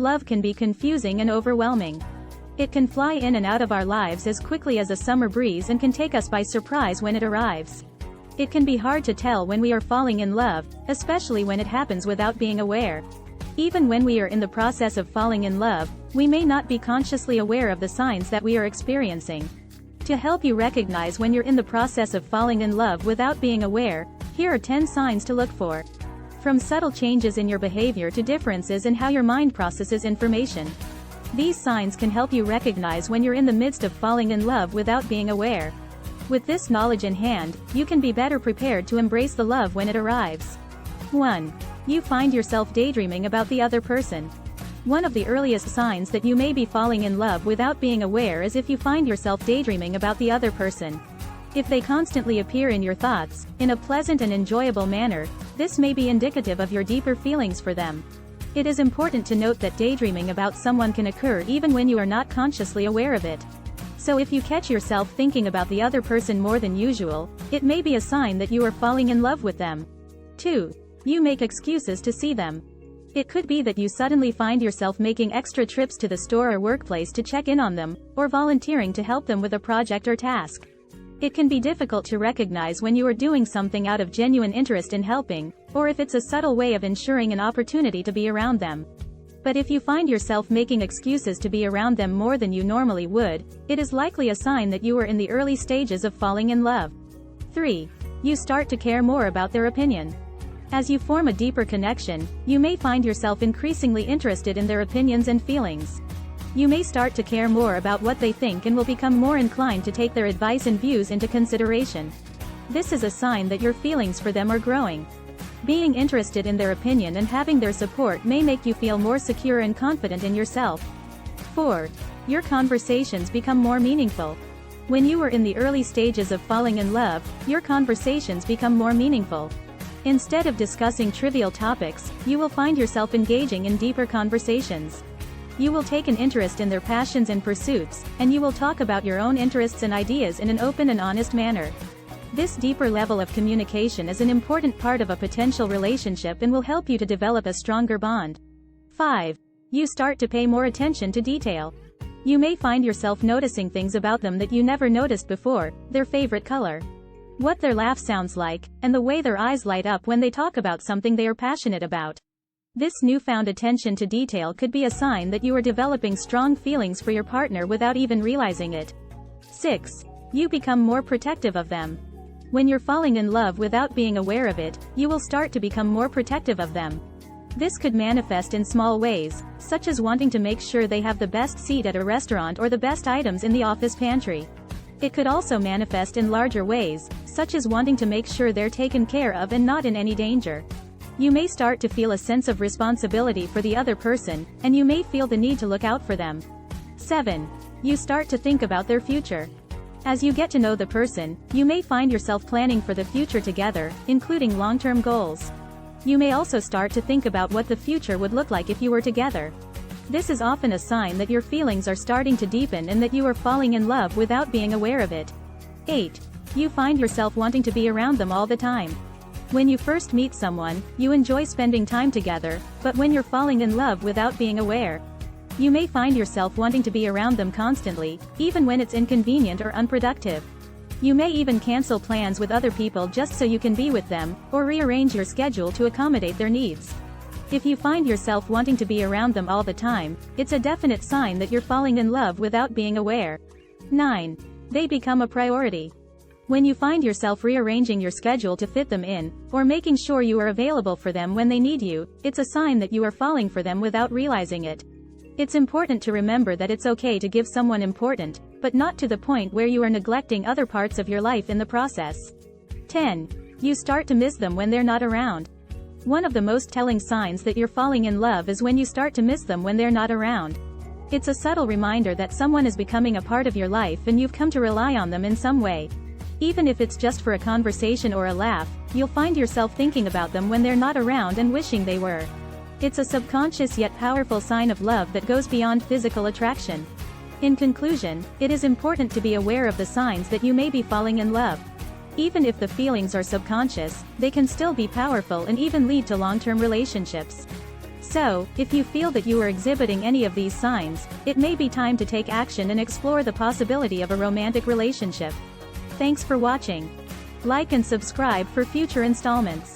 love can be confusing and overwhelming. It can fly in and out of our lives as quickly as a summer breeze and can take us by surprise when it arrives. It can be hard to tell when we are falling in love, especially when it happens without being aware. Even when we are in the process of falling in love, we may not be consciously aware of the signs that we are experiencing. To help you recognize when you're in the process of falling in love without being aware, here are 10 signs to look for. From subtle changes in your behavior to differences in how your mind processes information. These signs can help you recognize when you're in the midst of falling in love without being aware. With this knowledge in hand, you can be better prepared to embrace the love when it arrives. 1. You find yourself daydreaming about the other person. One of the earliest signs that you may be falling in love without being aware is if you find yourself daydreaming about the other person. If they constantly appear in your thoughts, in a pleasant and enjoyable manner, this may be indicative of your deeper feelings for them. It is important to note that daydreaming about someone can occur even when you are not consciously aware of it. So if you catch yourself thinking about the other person more than usual, it may be a sign that you are falling in love with them. 2. You make excuses to see them. It could be that you suddenly find yourself making extra trips to the store or workplace to check in on them, or volunteering to help them with a project or task. It can be difficult to recognize when you are doing something out of genuine interest in helping, or if it's a subtle way of ensuring an opportunity to be around them. But if you find yourself making excuses to be around them more than you normally would, it is likely a sign that you are in the early stages of falling in love. 3. You start to care more about their opinion. As you form a deeper connection, you may find yourself increasingly interested in their opinions and feelings. You may start to care more about what they think and will become more inclined to take their advice and views into consideration. This is a sign that your feelings for them are growing. Being interested in their opinion and having their support may make you feel more secure and confident in yourself. 4. Your conversations become more meaningful. When you are in the early stages of falling in love, your conversations become more meaningful. Instead of discussing trivial topics, you will find yourself engaging in deeper conversations. You will take an interest in their passions and pursuits, and you will talk about your own interests and ideas in an open and honest manner. This deeper level of communication is an important part of a potential relationship and will help you to develop a stronger bond. 5. You start to pay more attention to detail. You may find yourself noticing things about them that you never noticed before: their favorite color, what their laugh sounds like, and the way their eyes light up when they talk about something they are passionate about. This newfound attention to detail could be a sign that you are developing strong feelings for your partner without even realizing it. 6. You become more protective of them. When you're falling in love without being aware of it, you will start to become more protective of them. This could manifest in small ways, such as wanting to make sure they have the best seat at a restaurant or the best items in the office pantry. It could also manifest in larger ways, such as wanting to make sure they're taken care of and not in any danger. You may start to feel a sense of responsibility for the other person, and you may feel the need to look out for them. 7. You start to think about their future. As you get to know the person, you may find yourself planning for the future together, including long-term goals. You may also start to think about what the future would look like if you were together. This is often a sign that your feelings are starting to deepen and that you are falling in love without being aware of it. 8. You find yourself wanting to be around them all the time. When you first meet someone, you enjoy spending time together, but when you're falling in love without being aware, you may find yourself wanting to be around them constantly, even when it's inconvenient or unproductive. You may even cancel plans with other people just so you can be with them, or rearrange your schedule to accommodate their needs. If you find yourself wanting to be around them all the time, it's a definite sign that you're falling in love without being aware. 9. They become a priority. When you find yourself rearranging your schedule to fit them in, or making sure you are available for them when they need you, it's a sign that you are falling for them without realizing it. It's important to remember that it's okay to give someone importance, but not to the point where you are neglecting other parts of your life in the process. 10. You start to miss them when they're not around. One of the most telling signs that you're falling in love is when you start to miss them when they're not around. It's a subtle reminder that someone is becoming a part of your life and you've come to rely on them in some way. Even if it's just for a conversation or a laugh, you'll find yourself thinking about them when they're not around and wishing they were. It's a subconscious yet powerful sign of love that goes beyond physical attraction. In conclusion, it is important to be aware of the signs that you may be falling in love. Even if the feelings are subconscious, they can still be powerful and even lead to long-term relationships. So, if you feel that you are exhibiting any of these signs, it may be time to take action and explore the possibility of a romantic relationship. Thanks for watching. Like and subscribe for future installments.